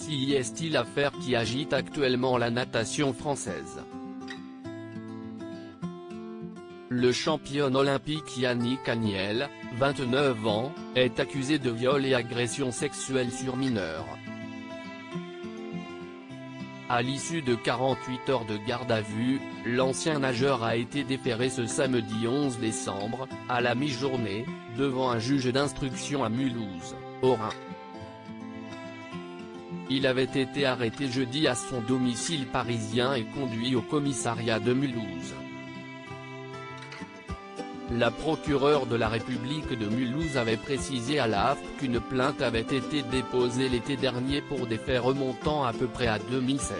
CIST, l'affaire qui agite actuellement la natation française. Le champion olympique Yannick Agnel, 29 ans, est accusé de viol et agression sexuelle sur mineur. À l'issue de 48 heures de garde à vue, l'ancien nageur a été déféré ce samedi 11 décembre, à la mi-journée, devant un juge d'instruction à Mulhouse, au Rhin. Il avait été arrêté jeudi à son domicile parisien et conduit au commissariat de Mulhouse. La procureure de la République de Mulhouse avait précisé à l'AFP qu'une plainte avait été déposée l'été dernier pour des faits remontant à peu près à 2016.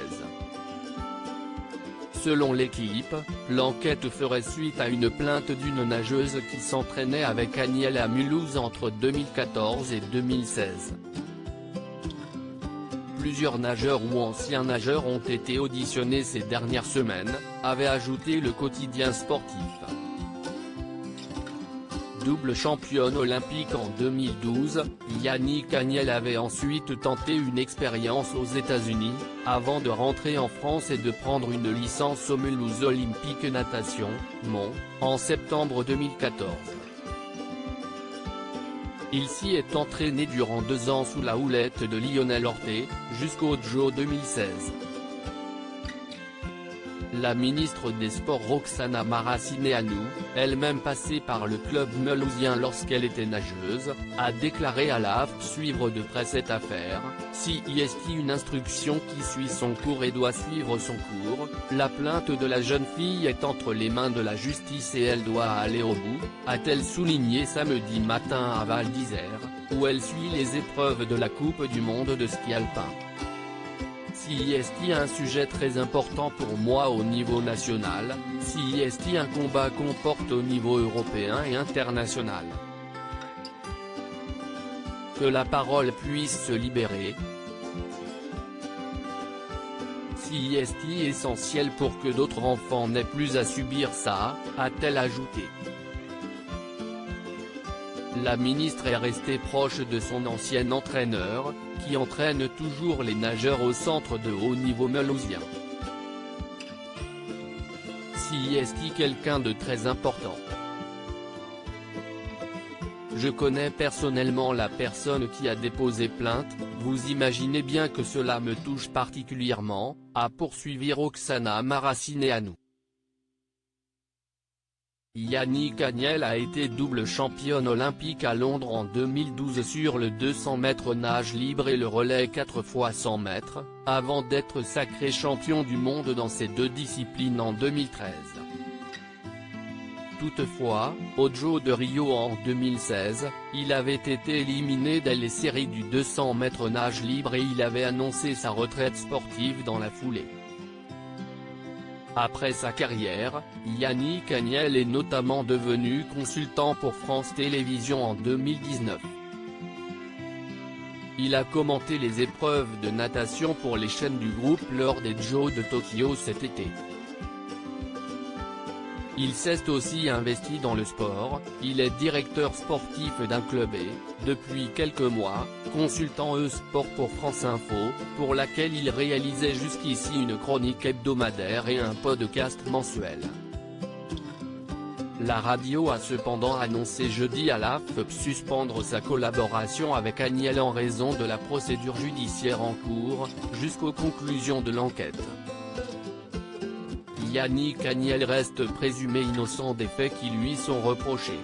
Selon l'équipe, l'enquête ferait suite à une plainte d'une nageuse qui s'entraînait avec Agnel à Mulhouse entre 2014 et 2016. Plusieurs nageurs ou anciens nageurs ont été auditionnés ces dernières semaines, avait ajouté le quotidien sportif. Double championne olympique en 2012, Yannick Agnel avait ensuite tenté une expérience aux États-Unis, avant de rentrer en France et de prendre une licence au Mulhouse Olympique Natation, Mont, en septembre 2014. Il s'y est entraîné durant 2 ans sous la houlette de Lionel Orté, jusqu'au JO 2016. La ministre des Sports Roxana Maracineanu, elle-même passée par le club mulhousien lorsqu'elle était nageuse, a déclaré à l'AFP suivre de près cette affaire. CIST, une instruction qui suit son cours et doit suivre son cours, la plainte de la jeune fille est entre les mains de la justice et elle doit aller au bout, a-t-elle souligné samedi matin à Val d'Isère, où elle suit les épreuves de la Coupe du monde de ski alpin. CIST, un sujet très important pour moi au niveau national, CIST, un combat qu'on porte au niveau européen et international. Que la parole puisse se libérer. CIST, essentiel pour que d'autres enfants n'aient plus à subir ça, a-t-elle ajouté. La ministre est restée proche de son ancien entraîneur, qui entraîne toujours les nageurs au centre de haut niveau mulhousien. CIST, quelqu'un de très important. Je connais personnellement la personne qui a déposé plainte, vous imaginez bien que cela me touche particulièrement, a poursuivi Roxana Maracineanu. Yannick Agnel a été double championne olympique à Londres en 2012 sur le 200 mètres nage libre et le relais 4 x 100 mètres, avant d'être sacré champion du monde dans ces deux disciplines en 2013. Toutefois, au JO de Rio en 2016, il avait été éliminé dès les séries du 200 mètres nage libre et il avait annoncé sa retraite sportive dans la foulée. Après sa carrière, Yannick Agnel est notamment devenu consultant pour France Télévisions en 2019. Il a commenté les épreuves de natation pour les chaînes du groupe lors des Jeux de Tokyo cet été. Il s'est aussi investi dans le sport, il est directeur sportif d'un club et, depuis quelques mois, consultant e-sport pour France Info, pour laquelle il réalisait jusqu'ici une chronique hebdomadaire et un podcast mensuel. La radio a cependant annoncé jeudi à l'AFP suspendre sa collaboration avec Agnel en raison de la procédure judiciaire en cours, jusqu'aux conclusions de l'enquête. Yannick Agnel reste présumé innocent des faits qui lui sont reprochés.